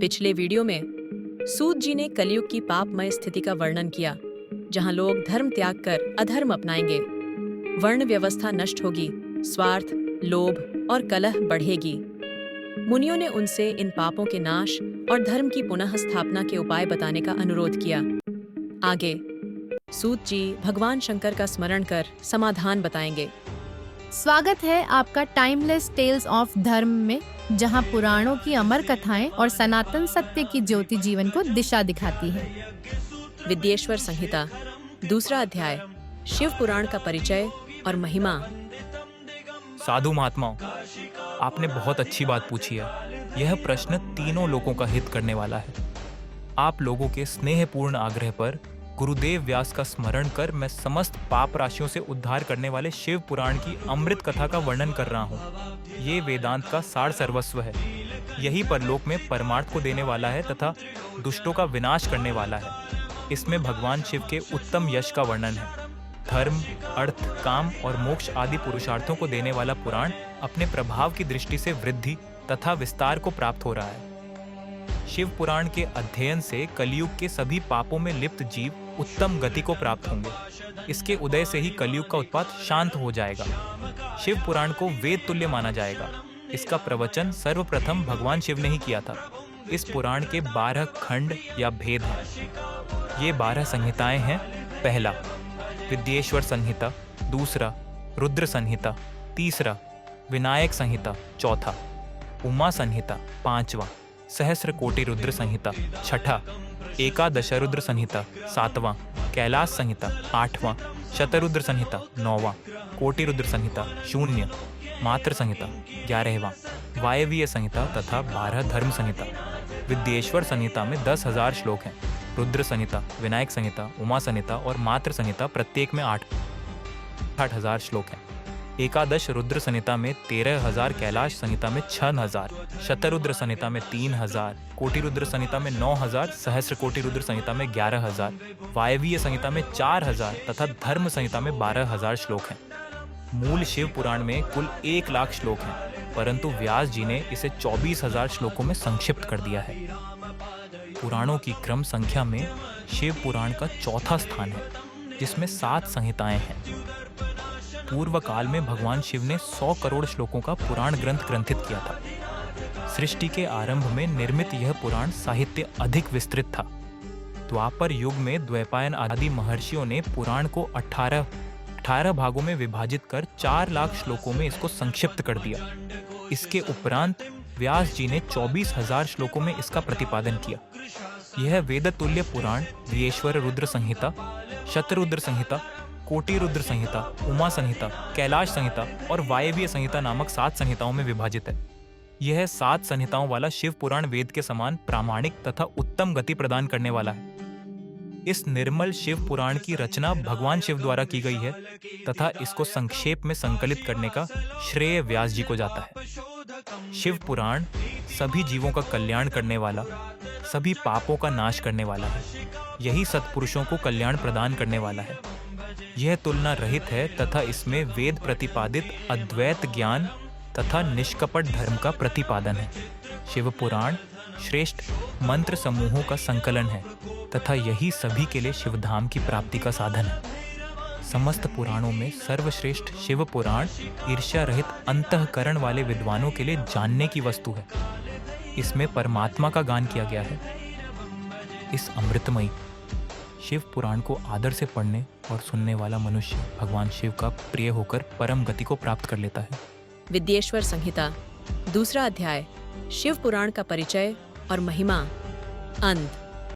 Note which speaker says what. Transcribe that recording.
Speaker 1: पिछले वीडियो में सूत जी ने कलयुग की पापमय स्थिति का वर्णन किया, जहां लोग धर्म त्याग कर अधर्म अपनाएंगे, वर्ण व्यवस्था नष्ट होगी, स्वार्थ, लोभ और कलह बढ़ेगी। मुनियों ने उनसे इन पापों के नाश और धर्म की पुनः स्थापना के उपाय बताने का अनुरोध किया। आगे सूत जी भगवान शंकर का स्मरण कर समाधान बताएंगे।
Speaker 2: स्वागत है आपका टाइमलेस टेल्स ऑफ धर्म में, जहां पुराणों की अमर कथाएं और सनातन सत्य की ज्योति जीवन को दिशा दिखाती है।
Speaker 1: विद्येश्वर संहिता, दूसरा अध्याय, शिव पुराण का परिचय और महिमा।
Speaker 3: साधु महात्माओं, आपने बहुत अच्छी बात पूछी है। यह प्रश्न तीनों लोगों का हित करने वाला है। आप लोगों के स्नेहपूर्ण आग्रह पर गुरुदेव व्यास का स्मरण कर मैं समस्त पाप राशियों से उद्धार करने वाले शिव पुराण की अमृत कथा का वर्णन कर रहा हूँ। ये वेदांत का सार सर्वस्व है। यही परलोक में परमार्थ को देने वाला है तथा दुष्टों का विनाश करने वाला है। इसमें भगवान शिव के उत्तम यश का वर्णन है। धर्म, अर्थ, काम और मोक्ष आदि पुरुषार्थों को देने वाला पुराण अपने प्रभाव की दृष्टि से वृद्धि तथा विस्तार को प्राप्त हो रहा है। शिव पुराण के अध्ययन से कलयुग के सभी पापों में लिप्त जीव उत्तम गति को प्राप्त होंगे। इसके उदय से ही कलयुग का उत्पात शांत हो जाएगा। शिव पुराण को वेद तुल्य माना जाएगा। इसका प्रवचन सर्वप्रथम भगवान शिव ने ही किया था। इस पुराण के 12 खंड या भेद हैं। ये 12 संहिताएं हैं। पहला विद्येश्वर संहिता, दूसरा रुद्र संहिता, तीसरा विनायक संहिता, चौथा उमा संहिता, पांचवा सहस्र कोटि रुद्र संहिता, छठा एकादश रुद्र संहिता, सातवां कैलाश संहिता, आठवां शतरुद्र संहिता, नौवां कोटि रुद्र संहिता, शून्य मात्र संहिता, 11वां वायवीय संहिता तथा 12 धर्म संहिता। विद्येश्वर संहिता में 10,000 श्लोक हैं। रुद्र संहिता, विनायक संहिता, उमा संहिता और मात्र संहिता प्रत्येक में 8,000 श्लोक हैं। एकादश रुद्र संहिता में 13,000, कैलाश संहिता में 6,000, शतरुद्र संहिता में 3,000, कोटि रुद्र संहिता में 9,000, सहस्र कोटि रुद्र संहिता में 11,000, वायवीय संहिता में 4,000 तथा धर्म संहिता में 12,000 श्लोक हैं। मूल शिव पुराण में कुल 1,00,000 श्लोक हैं, परंतु व्यास जी ने इसे 24,000 श्लोकों में संक्षिप्त कर दिया है। पुराणों की क्रम संख्या में शिव पुराण का चौथा स्थान है, जिसमें 7 संहिताएं हैं। पूर्व काल में भगवान शिव ने 100 करोड़ श्लोकों का पुराण ग्रंथ ग्रंथित किया था। सृष्टि के आरंभ में निर्मित यह पुराण साहित्य अधिक विस्तृत था। द्वापर युग में द्वैपायन आदि महर्षियों ने पुराण को 18 भागों में विभाजित कर 4,00,000 श्लोकों में इसको संक्षिप्त कर दिया। इसके उपरांत व्यास जी ने 24,000 श्लोकों में इसका प्रतिपादन किया। यह वेद तुल्य पुराण विद्येश्वर रुद्र संहिता, शतरुद्र संहिता, कोटि रुद्र संहिता, उमा संहिता, कैलाश संहिता और वायवीय संहिता नामक 7 संहिताओं में विभाजित है। यह 7 संहिताओं वाला शिव पुराण वेद के समान प्रामाणिक तथा उत्तम गति प्रदान करने वाला है। इस निर्मल शिव पुराण की रचना भगवान शिव द्वारा की गई है तथा इसको संक्षेप में संकलित करने का श्रेय व्यास जी को जाता है। शिव पुराण सभी जीवों का कल्याण करने वाला, सभी पापों का नाश करने वाला है। यही सत्पुरुषों को कल्याण प्रदान करने वाला है। यह तुलना रहित है तथा इसमें वेद प्रतिपादित अद्वैत ज्ञान तथा निष्कपट धर्म का प्रतिपादन है। शिव पुराण श्रेष्ठ मंत्र समूहों का संकलन है तथा यही सभी के लिए शिवधाम की प्राप्ति का साधन है। समस्त पुराणों में सर्वश्रेष्ठ शिव पुराण ईर्ष्या रहित अंतःकरण वाले विद्वानों के लिए जानने की वस्तु है। इसमें परमात्मा का गान किया गया है। इस अमृतमयी शिव पुराण को आदर से पढ़ने और सुनने वाला मनुष्य भगवान शिव का प्रिय होकर परम गति को प्राप्त कर लेता है।
Speaker 1: विद्येश्वर संहिता, दूसरा अध्याय, शिव पुराण का परिचय और महिमा। अंत।